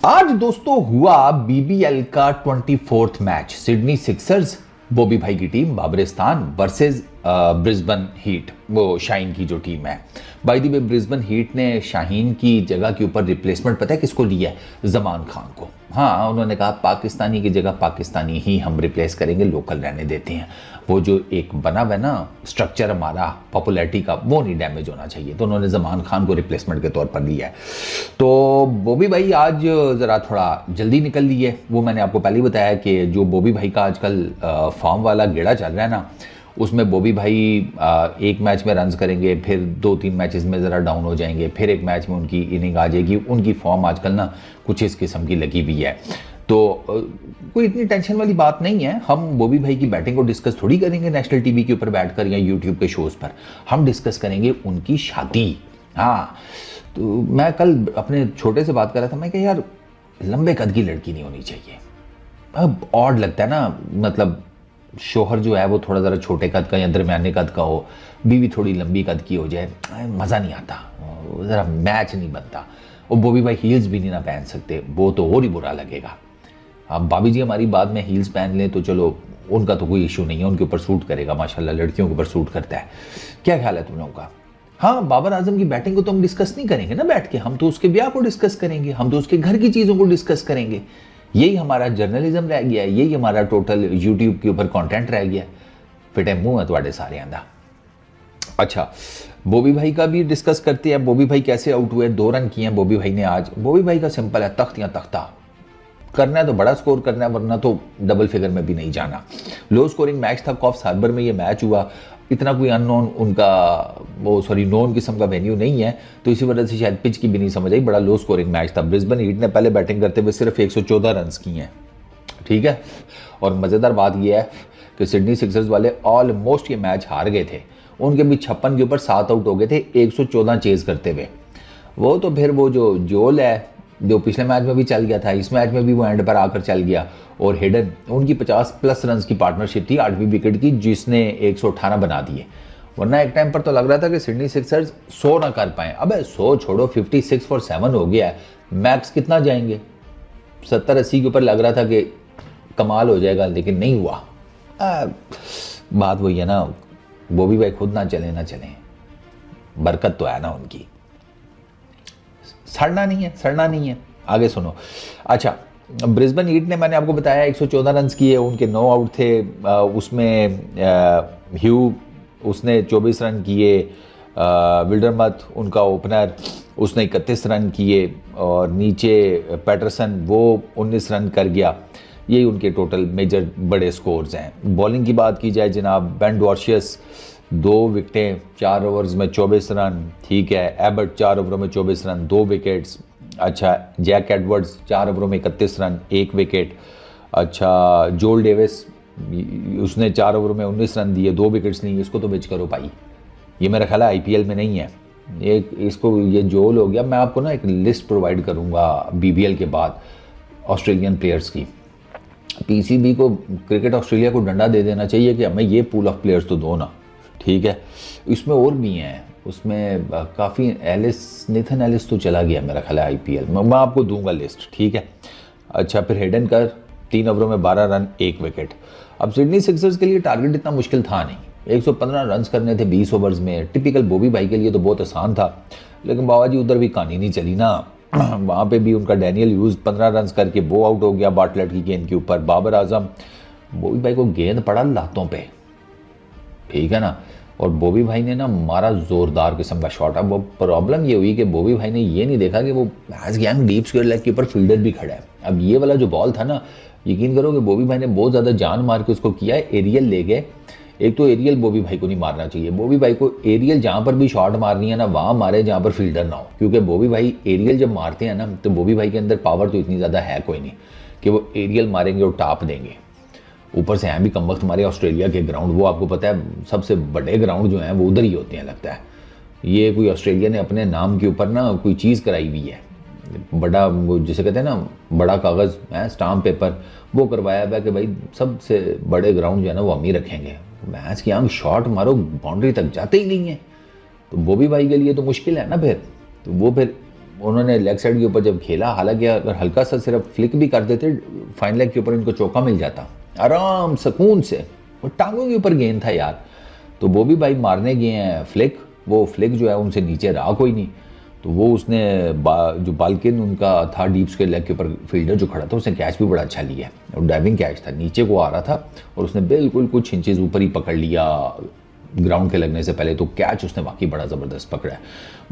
आज दोस्तों हुआ बीबीएल का 24th match. Sydney Sixers Bobby भाई की टीम बाबरिस्तान वर्सेस ब्रिस्बेन हीट, वो शाहीन की जो टीम है। By the way Brisbane heat ने शाहीन की जगह के ऊपर रिप्लेसमेंट पता है किसको लिया है? जमान खान को। हाँ, उन्होंने कहा पाकिस्तानी की जगह पाकिस्तानी ही हम रिप्लेस करेंगे, लोकल रहने देते हैं। वो जो एक बना हुआ ना स्ट्रक्चर हमारा पॉपुलैरिटी का, वो नहीं डैमेज होना चाहिए, तो उन्होंने जमान खान को रिप्लेसमेंट के तौर पर लिया है। तो बॉबी भाई आज ज़रा थोड़ा जल्दी निकल लिए। वो मैंने आपको पहले ही बताया कि जो बॉबी भाई का आजकल फॉर्म वाला गेड़ा चल रहा है ना, उसमें बॉबी भाई एक मैच में रन्स करेंगे, फिर 2-3 मैचेस में ज़रा डाउन हो जाएंगे, फिर एक मैच में उनकी इनिंग आ जाएगी। उनकी फॉर्म आजकल ना कुछ इस किस्म की लगी हुई है। तो कोई इतनी टेंशन वाली बात नहीं है। हम बॉबी भाई की बैटिंग को डिस्कस थोड़ी करेंगे नेशनल टीवी के ऊपर बैठकर या यूट्यूब के शोज़ पर। हम डिस्कस करेंगे उनकी शादी। हाँ, तो मैं कल अपने छोटे से बात कर रहा था, मैं कहा यार लंबे कद की लड़की नहीं होनी चाहिए। अब ऑड लगता है ना, मतलब शोहर जो है वो थोड़ा ज़रा छोटे कद का या दरमियाने कद का हो, बीवी थोड़ी लंबी कद की हो जाए, मज़ा नहीं आता, ज़रा मैच नहीं बनता। और बॉबी भाई हील्स भी नहीं ना पहन सकते, वो तो और ही बुरा लगेगा। अब भाभी जी हमारी बाद में हील्स पहन लें तो चलो, उनका तो कोई इशू नहीं है, उनके ऊपर सूट करेगा माशाल्लाह, लड़कियों के ऊपर सूट करता है। क्या ख्याल है तुम लोगों का? हाँ, बाबर आजम की बैटिंग को तो हम डिस्कस नहीं करेंगे ना बैठ के, हम तो उसके ब्याह को डिस्कस करेंगे, हम तो उसके घर की चीज़ों को डिस्कस करेंगे। यही हमारा जर्नलिज्म रह गया है, यही हमारा टोटल यूट्यूब के ऊपर कंटेंट रह गया है। फिटे मुंह है तुम्हारे सारे आंदा। अच्छा, बॉबी भाई का भी डिस्कस करते हैं। बॉबी भाई कैसे आउट हुए? 2 रन किए हैं बॉबी भाई ने आज। बॉबी भाई का सिंपल है, तख्त या तख्ता करना है तो बड़ा स्कोर करना है, वरना तो डबल फिगर में भी नहीं जाना। लो स्कोरिंग मैच था, कॉफ्स हार्बर में ये मैच हुआ। इतना कोई अननोन उनका नोन किस्म का वेन्यू नहीं है, तो इसी वजह से शायद पिच की भी नहीं समझ आई। बड़ा लो स्कोरिंग मैच था। ब्रिस्बेन हीट ने पहले बैटिंग करते हुए सिर्फ 114 रन किए हैं, ठीक है। और मज़ेदार बात यह है कि सिडनी सिक्सर्स वाले ऑलमोस्ट ये मैच हार गए थे। उनके भी 56 के ऊपर 7 आउट हो गए थे 114 चेज करते हुए। वो तो फिर वो जो जोल है, जो पिछले मैच में भी चल गया था, इस मैच में भी वो एंड पर आकर चल गया। और हेडन, उनकी 50+ रन की पार्टनरशिप थी 8वीं विकेट की, जिसने 118 बना दिए। वरना एक टाइम पर तो लग रहा था कि सिडनी सिक्सर्स 100 ना कर पाए। अबे 100 छोड़ो, 56 फॉर 7 हो गया है। मैक्स कितना जाएंगे? 70-80 के ऊपर लग रहा था कि कमाल हो जाएगा, लेकिन नहीं हुआ। बात वही है ना, बॉबी भाई खुद ना चले, बरकत तो है ना उनकी। सड़ना नहीं है। आगे सुनो। अच्छा, ब्रिस्बेन हीट ने, मैंने आपको बताया 114 रन किए, उनके 9 आउट थे। उसमें ह्यू, उसने 24 रन किए। विल्डरमथ उनका ओपनर, उसने 31 रन किए। और नीचे पैटरसन, वो 19 रन कर गया। यही उनके टोटल मेजर बड़े स्कोर्स हैं। बॉलिंग की बात की जाए जनाब, बेन डॉर्शियस 2 विकेटें 4 ओवर्स में 24 रन, ठीक है। एबर्ट 4 ओवरों में 24 रन, 2 विकेट्स। अच्छा, जैक एडवर्ड्स 4 ओवरों में 31 रन, 1 विकेट। अच्छा, जोल डेविस, उसने 4 ओवरों में 19 रन दिए, 2 विकेट्स नहीं। इसको तो बेच करो भाई, ये मेरा ख्याल है आईपीएल में नहीं है। इसको ये जोल हो गया। मैं आपको ना एक लिस्ट प्रोवाइड करूँगा बीबीएल के बाद ऑस्ट्रेलियन प्लेयर्स की। पीसीबी को, क्रिकेट ऑस्ट्रेलिया को डंडा दे देना चाहिए कि हमें ये पूल ऑफ प्लेयर्स तो दो ना, ठीक है। इसमें और भी हैं, उसमें काफ़ी नेथन एलिस तो चला गया मेरा ख्याल है आईपीएल में। मैं आपको दूंगा लिस्ट, ठीक है। अच्छा, फिर हेडन कर 3 ओवरों में 12 रन, 1 विकेट। अब सिडनी सिक्सर्स के लिए टारगेट इतना मुश्किल था नहीं, 115 रन करने थे 20 ओवर्स में। टिपिकल बॉबी भाई के लिए तो बहुत आसान था, लेकिन बाबा जी उधर भी कहानी नहीं चली ना। वहाँ पे भी उनका डैनियल ह्यूज 15 रन करके वो आउट हो गया बार्टलेट की गेंद के ऊपर। बाबर आजम, बॉबी भाई को गेंद पड़ा लातों पे, ठीक है ना। और बॉबी भाई ने ना मारा जोरदार किस्म का शॉट। अब वो प्रॉब्लम ये हुई कि बॉबी भाई ने ये नहीं देखा कि वो has gang deep square leg के ऊपर फील्डर भी खड़ा है। अब ये वाला जो बॉल था ना, यकीन करो कि बॉबी भाई ने बहुत ज़्यादा जान मार के उसको किया है। एरियल ले गए। एक तो एरियल बॉबी भाई को नहीं मारना चाहिए। बॉबी भाई को एरियल जहाँ पर भी शॉट मारनी है ना, वहाँ मारे जहाँ पर फील्डर ना हो, क्योंकि बॉबी भाई एरियल जब मारते हैं ना, तो बॉबी भाई के अंदर पावर तो इतनी ज़्यादा है कोई नहीं कि वो एरियल मारेंगे और टाप देंगे। ऊपर से हैं भी कम वक्त हमारे ऑस्ट्रेलिया के ग्राउंड, वो आपको पता है सबसे बड़े ग्राउंड जो हैं वो उधर ही होते हैं लगता है। ये कोई ऑस्ट्रेलिया ने अपने नाम के ऊपर ना कोई चीज़ कराई हुई है, बड़ा, वो जिसे कहते हैं ना बड़ा कागज़ है, स्टाम्प पेपर, वो करवाया हुआ है कि भाई सबसे बड़े ग्राउंड जो है ना वो हम ही रखेंगे। मैच की आंख शॉट मारो, बाउंड्री तक जाते ही नहीं है। तो बॉबी भाई के लिए तो मुश्किल है ना फिर। तो वो फिर उन्होंने लेग साइड के ऊपर जब खेला, हालांकि अगर हल्का सा सिर्फ फ्लिक भी कर देते फाइन लेग के ऊपर इनको चौका मिल जाता आराम सुकून से। और टांगों के ऊपर गेंद था यार। तो बॉबी भाई मारने गए हैं फ्लिक, वो फ्लिक जो है उनसे नीचे रहा कोई नहीं, तो वो उसने जो बाल्किन उनका था डीप्स के लेग के ऊपर फील्डर जो खड़ा था उसने कैच भी बड़ा अच्छा लिया और डाइविंग कैच था, नीचे को आ रहा था और उसने बिल्कुल कुछ इंचेस ऊपर ही पकड़ लिया ग्राउंड के लगने से पहले। तो कैच उसने वाकई बड़ा ज़बरदस्त पकड़ा है।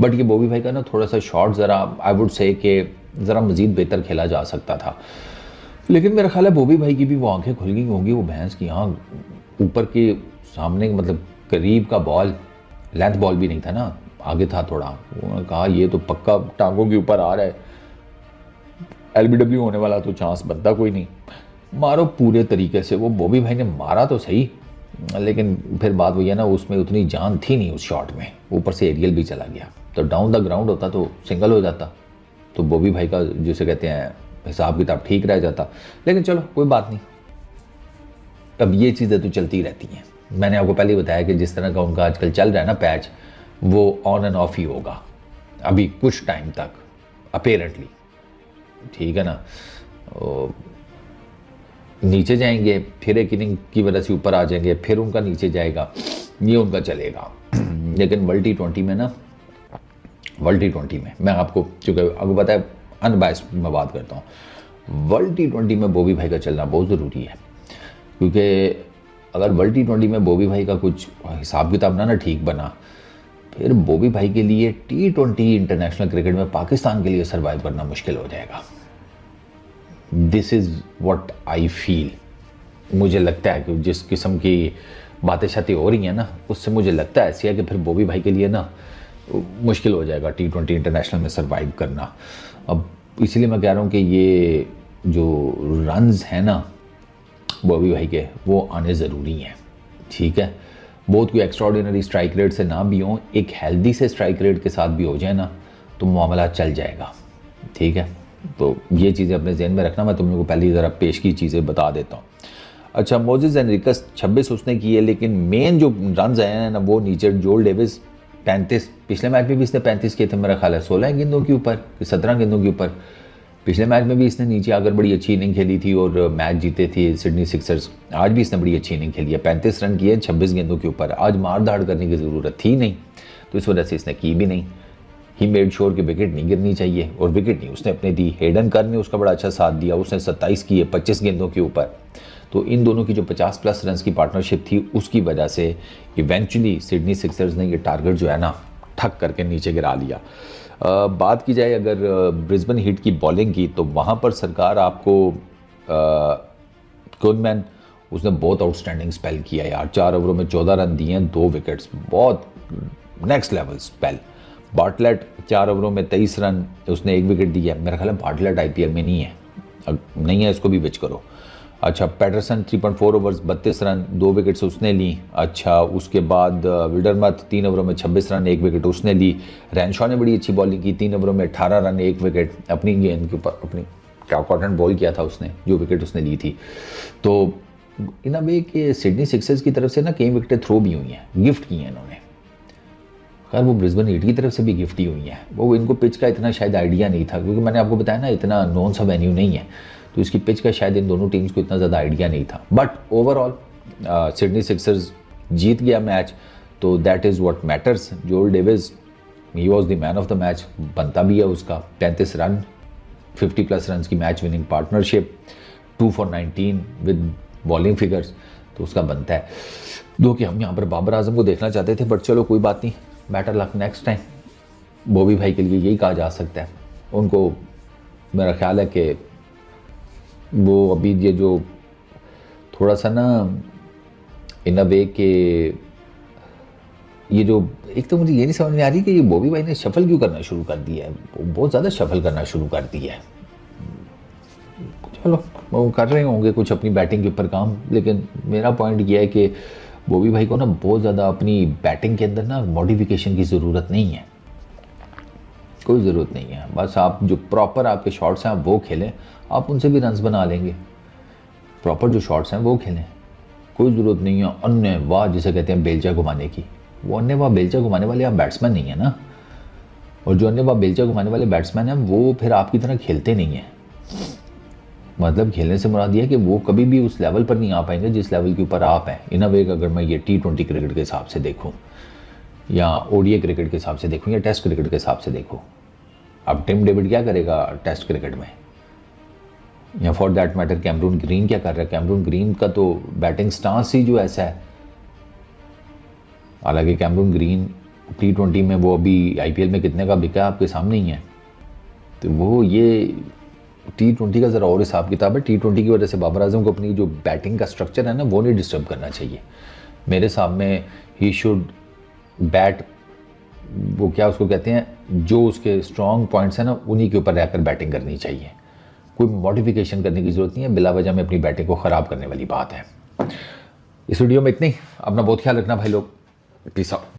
बट ये बॉबी भाई का ना थोड़ा सा शॉट ज़रा आई वुड से कि ज़रा मज़ीद बेहतर खेला जा सकता था। लेकिन मेरा ख्याल है बॉबी भाई की भी वो आंखें खुल गई होंगी, वो भैंस की हाँ ऊपर के सामने मतलब करीब का बॉल, लेंथ बॉल भी नहीं था ना, आगे था थोड़ा। उन्होंने कहा ये तो पक्का टांगों के ऊपर आ रहा है, LBW होने वाला तो चांस बनता कोई नहीं, मारो पूरे तरीके से। वो बॉबी भाई ने मारा तो सही, लेकिन फिर बात वही है ना, उसमें उतनी जान थी नहीं उस शॉट में, ऊपर से एरियल भी चला गया। तो डाउन द ग्राउंड होता तो सिंगल हो जाता, तो बॉबी भाई का जिसे कहते हैं हिसाब किताब ठीक रह जाता। लेकिन चलो कोई बात नहीं, अब ये चीज़ें तो चलती रहती हैं। मैंने आपको पहले ही बताया कि जिस तरह का उनका आजकल चल रहा है ना पैच, वो ऑन एंड ऑफ ही होगा अभी कुछ टाइम तक अपेरेंटली, ठीक है ना। नीचे जाएंगे फिर एक इनिंग की वजह से ऊपर आ जाएंगे, फिर उनका नीचे जाएगा, ये उनका चलेगा। लेकिन वर्ल्ड T20 में ना, वर्ल्ड T20 में मैं आपको चूँकि आपको पता है अनबायस्ड में बात करता हूँ, वर्ल्ड T20 में बॉबी भाई का चलना बहुत ज़रूरी है। क्योंकि अगर वर्ल्ड T20 में बॉबी भाई का कुछ हिसाब किताब ना ठीक बना, फिर बॉबी भाई के लिए T20 इंटरनेशनल क्रिकेट में पाकिस्तान के लिए सर्वाइव करना मुश्किल हो जाएगा। This is what I feel. मुझे लगता है कि जिस किस्म की बातें शातें हो रही हैं ना, उससे मुझे लगता है ऐसी है कि फिर बॉबी भाई के लिए ना मुश्किल हो जाएगा T20 इंटरनेशनल में सर्वाइव करना। अब इसीलिए मैं कह रहा हूँ कि ये जो रन्स हैं ना बॉबी भाई के, वो आने ज़रूरी हैं, ठीक है। बहुत कोई एक्स्ट्राऑर्डिनरी स्ट्राइक रेट से ना भी हो, एक हेल्दी से स्ट्राइक रेट के साथ भी हो जाए ना, तो मामला चल जाएगा, ठीक है। तो ये चीज़ें अपने जहन में रखना। मैं तुम लोगों को पहले ज़रा पेश की चीज़ें बता देता हूँ। अच्छा, मोजेस एनरिकस 26 उसने की है, लेकिन मेन जो रन आए हैं ना वो नीचे जोल डेविस 35, पिछले मैच में भी इसने 35 किए थे मेरा ख्याल है, 16 गेंदों के ऊपर, 17 गेंदों के ऊपर। पिछले मैच में भी इसने नीचे आकर बड़ी अच्छी इनिंग खेली थी और मैच जीते थे सिडनी सिक्सर्स। आज भी इसने बड़ी अच्छी इनिंग खेली है, 35 रन किए 26 गेंदों के ऊपर। आज मार धाड़ करने की ज़रूरत थी नहीं, तो इस वजह से इसने की भी नहीं। ही मेड श्योर कि विकेट नहीं गिरनी चाहिए, और विकेट नहीं उसने अपने दी। हेडन कर ने उसका बड़ा अच्छा साथ दिया, उसने 27 किए 25 गेंदों के ऊपर। तो इन दोनों की जो 50+ रन की पार्टनरशिप थी, उसकी वजह से इवेंचुअली सिडनी सिक्सर्स ने ये टारगेट जो है ना ठक करके नीचे गिरा लिया। बात की जाए अगर ब्रिस्बेन हीट की बॉलिंग की, तो वहाँ पर सरकार आपको कुनमैन, उसने बहुत आउटस्टैंडिंग स्पेल किया यार। 4 ओवरों में 14 रन दिए हैं, 2 विकेट्स, बहुत नेक्स्ट लेवल स्पेल। बार्टलेट 4 ओवरों में 23 रन, उसने 1 विकेट दिया। मेरा ख्याल है बार्टलेट IPL में नहीं है, इसको भी विच करो। अच्छा, पैटरसन 3.4 ओवर्स 32 रन, 2 विकेट्स उसने ली। अच्छा, उसके बाद विल्डरमथ 3 ओवरों में 26 रन, 1 विकेट उसने ली। रैनशॉ ने बड़ी अच्छी बॉलिंग की, 3 ओवरों में 18 रन, 1 विकेट अपनी गेंद के ऊपर, अपनी कॉटन बॉल किया था उसने, जो विकेट उसने ली थी। तो इन अ वे कि सिडनी सिक्सर्स की तरफ से ना कई विकेटें थ्रो भी हुई हैं, गिफ्ट की हैं इन्होंने। खैर वो ब्रिस्बेन हीट की तरफ से भी गिफ्ट ही हुई हैं। वो इनको पिच का इतना शायद आइडिया नहीं था, क्योंकि मैंने आपको बताया ना इतना नॉन सा वेन्यू नहीं है, तो इसकी पिच का शायद इन दोनों टीम्स को इतना ज़्यादा आइडिया नहीं था। बट ओवरऑल सिडनी सिक्सर्स जीत गया मैच, तो दैट इज़ व्हाट मैटर्स। जोल Davis, he was the man of the match, बनता भी है उसका। 35 रन, 50+ रन की match winning partnership, 2 for 19 with bowling figures, तो उसका बनता है। दो कि हम यहाँ पर बाबर आजम को देखना चाहते थे, बट चलो कोई बात नहीं, better luck next time. Bobby भाई के लिए यही कहा जा सकता है। उनको मेरा ख्याल है कि वो अभी ये जो थोड़ा सा ना इन अ वे के, ये जो एक तो मुझे ये नहीं समझ में आ रही कि ये बॉबी भाई ने शफल क्यों करना शुरू कर दिया है। बहुत ज़्यादा शफल करना शुरू कर दिया है। चलो वो कर रहे होंगे कुछ अपनी बैटिंग के ऊपर काम, लेकिन मेरा पॉइंट ये है कि बॉबी भाई को ना बहुत ज़्यादा अपनी बैटिंग के अंदर ना मॉडिफिकेशन की ज़रूरत नहीं है, कोई ज़रूरत नहीं है। बस आप जो प्रॉपर आपके शॉट्स हैं आप वो खेलें, आप उनसे भी रन्स बना लेंगे। प्रॉपर जो शॉट्स हैं वो खेलें, कोई ज़रूरत नहीं है अन्य वाह जिसे कहते हैं बेलचा घुमाने की। वो अन्य वाह बेलचा घुमाने वाले आप बैट्समैन नहीं है ना, और जो अन्य वह बेलचा घुमाने वाले बैट्समैन हैं वो फिर आपकी तरह खेलते नहीं हैं। मतलब खेलने से मुराद ये है कि वो कभी भी उस लेवल पर नहीं आ पाएंगे जिस लेवल के ऊपर आप हैं। इन अ वे अगर मैं ये T20 क्रिकेट के हिसाब से देखूँ या ODI क्रिकेट के हिसाब से देखूँ या टेस्ट क्रिकेट के हिसाब से देखूँ, अब टिम डेविड क्या करेगा टेस्ट क्रिकेट में, या for that matter Cameron Green क्या कर रहा है। कैमरून ग्रीन का तो बैटिंग स्टांस ही जो ऐसा है। हालांकि कैमरून ग्रीन T20 में वो अभी IPL में कितने का बिका है आपके सामने ही है। तो वो ये T20 का ज़रा और हिसाब किताब है। T20 की वजह से बाबर आजम को अपनी जो बैटिंग का स्ट्रक्चर है ना वो नहीं डिस्टर्ब करना चाहिए। मेरे सामने ही शुड बैट, वो क्या उसको कहते हैं, जो उसके स्ट्रॉन्ग पॉइंट्स हैं ना उन्हीं के ऊपर रहकर बैटिंग करनी चाहिए। कोई मॉडिफिकेशन करने की ज़रूरत नहीं है, बिला वजह में अपनी बैटिंग को ख़राब करने वाली बात है। इस वीडियो में इतनी। अपना बहुत ख्याल रखना भाई लोग। Peace out.